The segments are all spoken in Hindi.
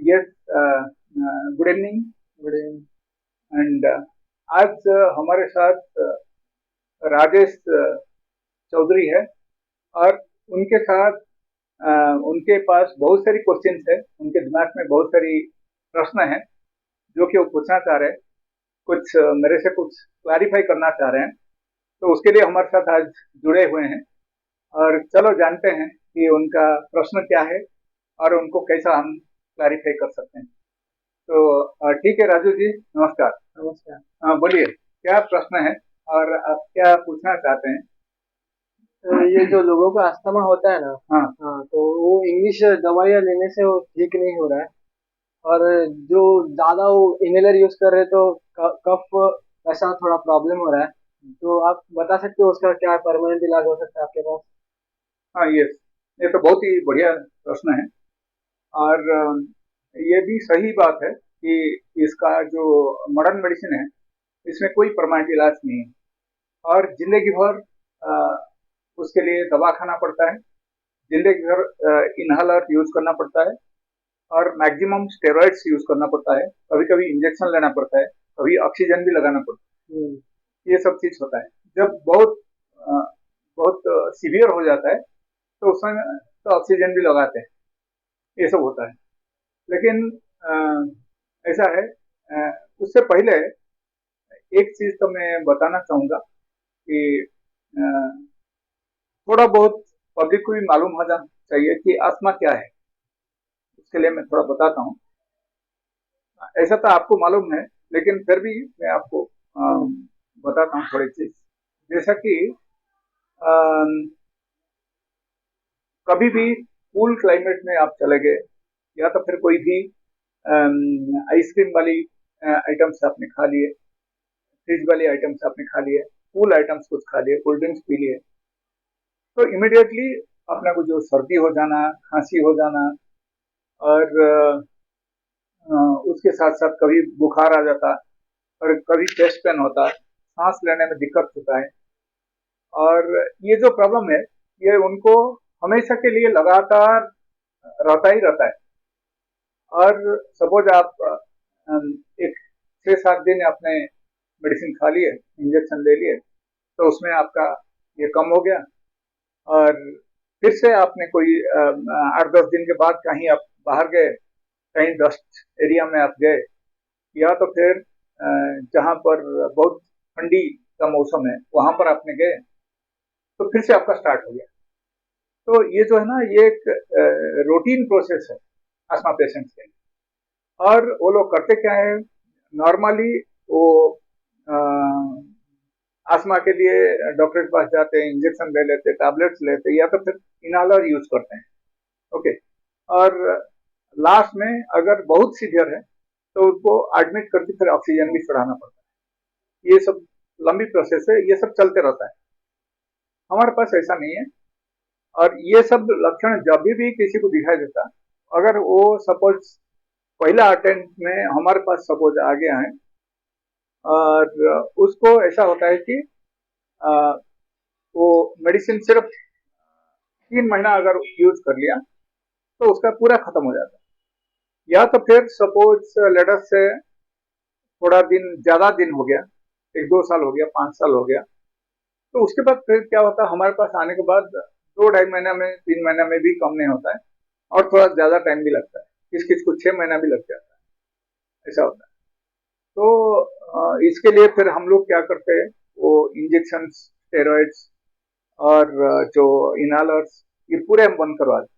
Yes, good evening. Good evening. And आज हमारे साथ राजेश चौधरी है, और उनके साथ उनके पास बहुत सारी क्वेश्चंस है, उनके दिमाग में बहुत सारी प्रश्न है जो कि वो पूछना चाह रहे हैं, कुछ मेरे से कुछ क्लैरिफाई करना चाह रहे हैं। तो उसके लिए हमारे साथ आज जुड़े हुए हैं, और चलो जानते हैं कि उनका प्रश्न क्या है और उनको कैसा हम क्लैरिफाई कर सकते हैं। तो ठीक है राजू जी, नमस्कार। नमस्कार। बोलिए, क्या प्रश्न है और आप क्या पूछना चाहते हैं? ये जो लोगों का अस्थमा होता है ना। हाँ। हाँ, तो वो इंग्लिश दवाइयाँ लेने से वो ठीक नहीं हो रहा है। और जो ज़्यादा वो इनहेलर यूज कर रहे तो कफ ऐसा थोड़ा प्रॉब्लम हो रहा है। तो आप बता सकते हो उसका क्या परमानेंट इलाज हो सकता है आपके पास? हाँ, ये तो बहुत ही बढ़िया प्रश्न है, और ये भी सही बात है कि इसका जो मॉडर्न मेडिसिन है, इसमें कोई परमानेंट इलाज नहीं है, और जिंदगी भर उसके लिए दवा खाना पड़ता है, जिंदगी भर इनहेलर यूज करना पड़ता है, और मैक्सिमम स्टेरॉइड्स यूज करना पड़ता है, कभी कभी इंजेक्शन लेना पड़ता है, कभी ऑक्सीजन भी लगाना पड़ता हम्म। है। ये सब चीज होता है। जब बहुत बहुत सीवियर हो जाता है, तो उसमें तो ऑक्सीजन भी लगाते हैं, ये सब होता है। लेकिन ऐसा है, उससे पहले एक चीज तो मैं बताना चाहूंगा कि अ, थोड़ा बहुत पब्लिक को भी मालूम हो जाना चाहिए कि आस्मा क्या है। उसके लिए मैं थोड़ा बताता हूँ। ऐसा तो आपको मालूम है, लेकिन फिर भी मैं आपको हम्म। बताता हूँ थोड़ी चीज। जैसा कि अम, कभी भी कूल क्लाइमेट में आप चले गए, या तो फिर कोई भी आइसक्रीम वाली आइटम्स आपने खा लिए, फ्रिज वाली आइटम्स आपने खा लिए, कूल आइटम्स कुछ खा लिए, कोल्ड ड्रिंक्स पी लिए, तो इमिडिएटली अपने को जो सर्दी हो जाना, खांसी हो जाना, और उसके साथ साथ कभी बुखार आ जाता, और कभी चेस्ट पेन होता, सांस लेने में दिक्कत होता है। और ये जो प्रॉब्लम है, ये उनको हमेशा के लिए लगातार रहता ही रहता है। और सपोज आप एक 6-7 दिन आपने मेडिसिन खा लिए, इंजेक्शन ले लिए, तो उसमें आपका ये कम हो गया, और फिर से आपने कोई 8-10 दिन के बाद कहीं आप बाहर गए, कहीं डस्ट एरिया में आप गए, या तो फिर जहाँ पर बहुत ठंडी का मौसम है वहां पर आपने गए, तो फिर से आपका स्टार्ट हो गया। तो ये जो है ना, ये एक रूटीन प्रोसेस है आस्मा पेशेंट्स के। और वो लोग करते क्या है, नॉर्मली वो आस्मा के लिए डॉक्टर के पास जाते हैं, इंजेक्शन ले लेते, टैबलेट्स लेते, या तो फिर इनहेलर यूज करते हैं। ओके। और लास्ट में अगर बहुत सीवियर है, तो उनको एडमिट करके फिर ऑक्सीजन भी चढ़ाना पड़ता है। ये सब लंबी प्रोसेस है, ये सब चलते रहता है। हमारे पास ऐसा नहीं है। और ये सब लक्षण जब भी किसी को दिखाई देता, अगर वो सपोज पहला अटेम्प्ट में हमारे पास सपोज आ गया है, और उसको ऐसा होता है कि अ, वो मेडिसिन सिर्फ 3 महीना अगर यूज कर लिया, तो उसका पूरा खत्म हो जाता है। या तो फिर सपोज लेटर से थोड़ा दिन, ज्यादा दिन हो गया, 1-2 साल हो गया, 5 साल हो गया, तो उसके बाद फिर क्या होता है, हमारे पास आने के बाद 2-2.5 महीना में, 3 महीना में भी कम नहीं होता है, और थोड़ा ज्यादा टाइम भी लगता है। किस किस को 6 महीना भी लग जाता है, ऐसा होता है। तो इसके लिए फिर हम लोग क्या करते हैं, वो इंजेक्शन, स्टेरॉइड्स, और जो इनहेलर्स, ये पूरे हम बंद करवा देते हैं।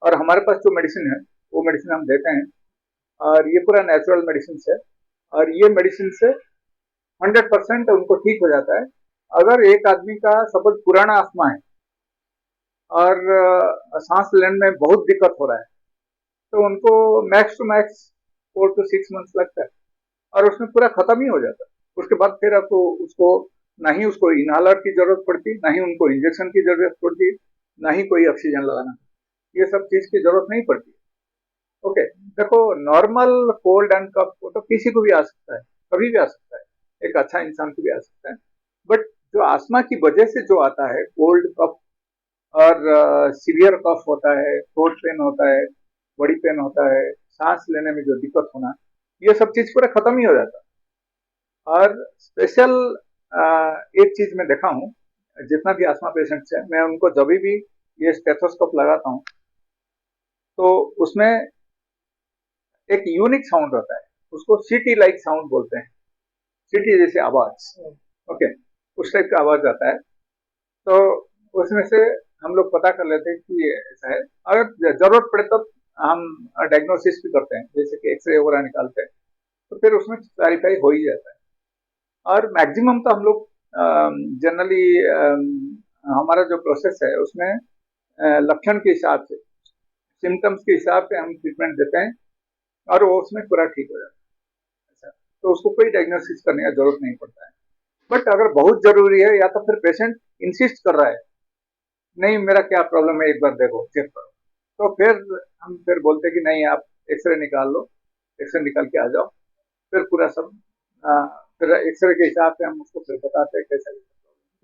और हमारे पास जो मेडिसिन है, वो मेडिसिन हम देते हैं, और ये पूरा नेचुरल मेडिसिन है। और ये मेडिसिन से 100% उनको ठीक हो जाता है। अगर एक आदमी का सपोज पुराना आस्थमा है, और सांस लेने में बहुत दिक्कत हो रहा है, तो उनको max to max 4 to 6 months लगता है, और उसमें पूरा खत्म ही हो जाता है। उसके बाद फिर आपको उसको, ना ही उसको इनहालर की जरूरत पड़ती, ना ही उनको इंजेक्शन की जरूरत पड़ती, ना ही कोई ऑक्सीजन लगाना, ये सब चीज की जरूरत नहीं पड़ती। ओके। देखो, नॉर्मल कोल्ड एंड कफ तो किसी को भी आ सकता है, कभी भी आ सकता है, एक अच्छा इंसान को भी आ सकता है। बट जो आस्मा की वजह से जो आता है, कोल्ड कफ और सीवियर कफ होता है, थ्रोट पेन होता है, बॉडी पेन होता है, सांस लेने में जो दिक्कत होना, ये सब चीज पूरा खत्म ही हो जाता है। और स्पेशल एक चीज मैं देखा हूँ, जितना भी आस्थमा पेशेंट्स है, मैं उनको जब भी ये स्टेथोस्कोप लगाता हूँ तो उसमें एक यूनिक साउंड होता है, उसको सीटी लाइक साउंड बोलते हैं, सीटी जैसे आवाज। ओके, उस टाइप का आवाज आता है। तो उसमें से हम लोग पता कर लेते हैं कि ये ऐसा है। अगर जरूरत पड़े तब हम डायग्नोसिस भी करते हैं, जैसे कि एक्सरे वगैरह निकालते हैं, तो फिर उसमें क्लैरिफाई हो ही जाता है। और मैक्सिमम तो हम लोग जनरली हमारा जो प्रोसेस है उसमें लक्षण के हिसाब से, सिम्टम्स के हिसाब से हम ट्रीटमेंट देते हैं और वो उसमें पूरा ठीक हो जाता है। तो उसको कोई डायग्नोसिस करने का जरूरत नहीं पड़ता है। बट अगर बहुत जरूरी है या तो फिर पेशेंट इंसिस्ट कर रहा है, नहीं मेरा क्या प्रॉब्लम है, एक बार देखो, चेक करो, तो फिर हम फिर बोलते हैं कि नहीं आप एक्सरे निकाल लो, एक्सरे निकाल के आ जाओ। फिर पूरा सब फिर एक्सरे के हिसाब से हम उसको फिर बताते हैं कैसा,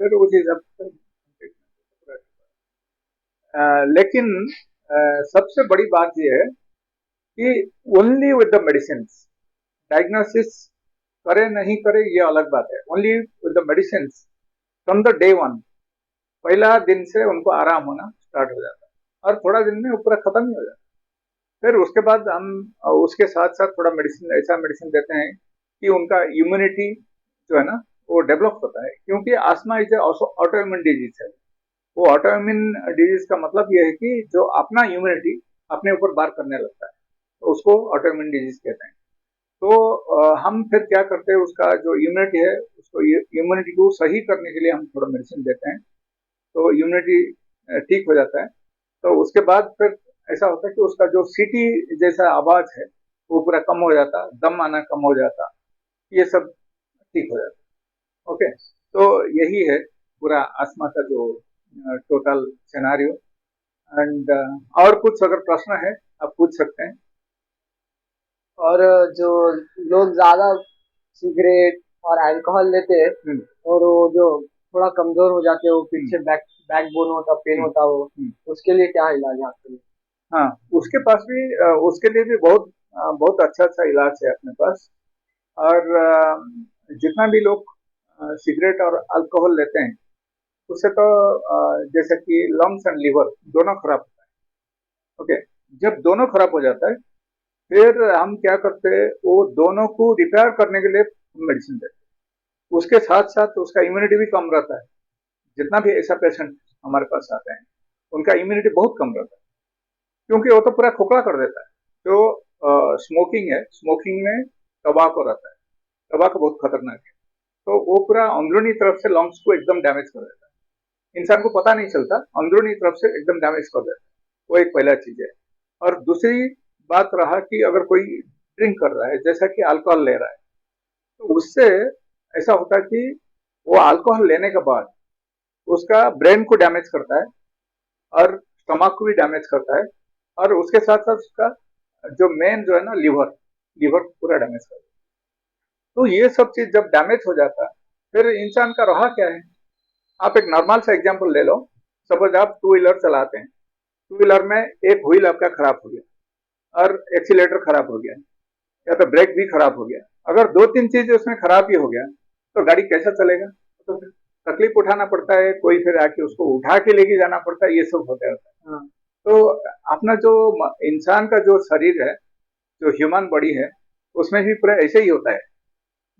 फिर उस हिसाब से लेकिन सबसे बड़ी बात यह है कि only with the medicine diagnosis करे नहीं करे ये अलग बात है। Only with the medicine from the day one, पहला दिन से उनको आराम होना स्टार्ट हो जाता है और थोड़ा दिन में ऊपर खत्म ही हो जाता है। फिर उसके बाद हम उसके साथ साथ थोड़ा मेडिसिन, ऐसा मेडिसिन देते हैं कि उनका इम्यूनिटी जो है ना वो डेवलप होता है, क्योंकि आस्मा इज ऑटो इम्यून डिजीज है। वो ऑटो इम्यून डिजीज का मतलब ये है कि जो अपना इम्यूनिटी अपने ऊपर बार करने लगता है, तो उसको ऑटो इम्यून डिजीज कहते हैं। तो हम फिर क्या करते हैं, उसका जो इम्यूनिटी है उसको इम्यूनिटी को सही करने के लिए हम थोड़ा मेडिसिन देते हैं, तो इम्यूनिटी ठीक हो जाता है। तो उसके बाद फिर ऐसा होता है कि उसका जो सीटी जैसा आवाज है वो पूरा कम हो जाता, दम आना कम हो जाता, ये सब ठीक हो जाता। ओके, तो यही है पूरा आस्मा का जो टोटल सिनेरियो। एंड और कुछ अगर प्रश्न है आप पूछ सकते हैं। और जो लोग ज्यादा सिगरेट और अल्कोहल लेते हैं और वो जो थोड़ा कमजोर हो जाते हैं, वो पीछे बैकबोन होता, पेन होता, वो उसके लिए क्या इलाज है आपके लिए? हाँ, उसके पास भी उसके लिए भी बहुत बहुत अच्छा अच्छा इलाज है अपने पास। और जितना भी लोग सिगरेट और अल्कोहल लेते हैं उससे तो जैसे कि लंग्स एंड लिवर दोनों खराब होता है। ओके, जब दोनों खराब हो जाता है फिर हम क्या करते हैं, वो दोनों को रिपेयर करने के लिए मेडिसिन देते हैं। उसके साथ साथ उसका इम्यूनिटी भी कम रहता है। जितना भी ऐसा पेशेंट हमारे पास आते हैं उनका इम्यूनिटी बहुत कम रहता है, क्योंकि वो तो पूरा खोखला कर देता है। जो स्मोकिंग है, स्मोकिंग में टबाको रहता है, टबाको बहुत खतरनाक है, तो वो पूरा अंदरूनी तरफ से लंग्स को एकदम डैमेज कर देता है। इंसान को पता नहीं चलता, अंदरूनी तरफ से एकदम डैमेज कर देता है। वो एक पहला चीज है। और दूसरी बात रहा कि अगर कोई ड्रिंक कर रहा है, जैसा कि अल्कोहल ले रहा है, तो उससे ऐसा होता है कि वो अल्कोहल लेने के बाद उसका ब्रेन को डैमेज करता है और स्टमक को भी डैमेज करता है, और उसके साथ साथ उसका जो मेन जो है ना लिवर, लिवर पूरा डैमेज करता है। तो ये सब चीज जब डैमेज हो जाता है फिर इंसान का रहा क्या है। आप एक नॉर्मल सा एग्जांपल ले लो। सपोज आप टू व्हीलर चलाते हैं, टू व्हीलर में एक व्हील आपका खराब हो गया और एक्सीलेटर खराब हो गया या तो ब्रेक भी खराब हो गया। अगर दो तीन चीज उसमें खराब ही हो गया तो गाड़ी कैसा चलेगा? तो फिर तकलीफ उठाना पड़ता है, कोई फिर आके उसको उठा के लेके जाना पड़ता है, ये सब होता है। तो अपना जो इंसान का जो शरीर है, जो ह्यूमन बॉडी है, उसमें भी पूरा ऐसे ही होता है।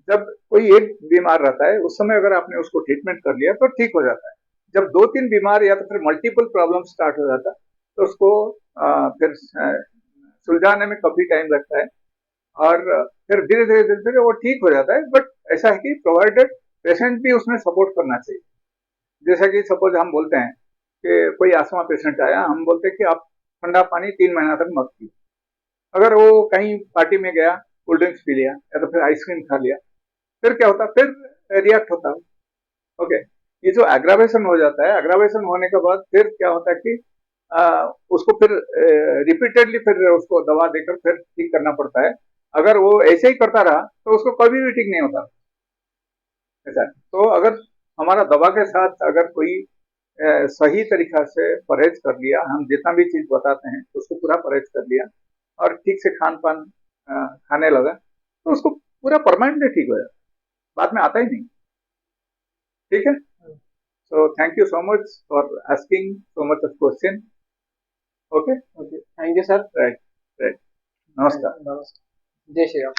जब कोई एक बीमार रहता है उस समय अगर आपने उसको ट्रीटमेंट कर लिया तो ठीक हो जाता है। जब दो तीन बीमार या तो फिर मल्टीपल प्रॉब्लम स्टार्ट हो जाता है तो उसको फिर सुलझाने में काफी टाइम लगता है, और फिर धीरे धीरे वो ठीक हो जाता है। बट ऐसा है कि प्रोवाइडेड पेशेंट भी उसमें सपोर्ट करना चाहिए। जैसा कि सपोज हम बोलते हैं कि कोई आस्थमा पेशेंट आया, हम बोलते हैं कि आप ठंडा पानी 3 महीना तक मत पिए। अगर वो कहीं पार्टी में गया, कोल्ड ड्रिंक्स पी लिया या तो फिर आइसक्रीम खा लिया, फिर क्या होता है, फिर रिएक्ट होता है। ओके, ये जो एग्रावेशन हो जाता है, एग्रावेशन होने के बाद फिर क्या होता है कि उसको फिर रिपीटेडली फिर उसको दवा देकर फिर ठीक करना पड़ता है। अगर वो ऐसे ही करता रहा तो उसको कभी भी ठीक नहीं होता ऐसा। तो अगर हमारा दवा के साथ अगर कोई सही तरीका से परहेज कर लिया, हम जितना भी चीज बताते हैं उसको पूरा परहेज कर लिया, और ठीक से खान पान खाने लगा तो उसको पूरा परमानेंटली ठीक हो जाता, बाद में आता ही नहीं। ठीक है, so thank you so much for asking so much of question. Okay, okay, thank you sir. Right right, नमस्कार। नमस्कार, जय श्री राम।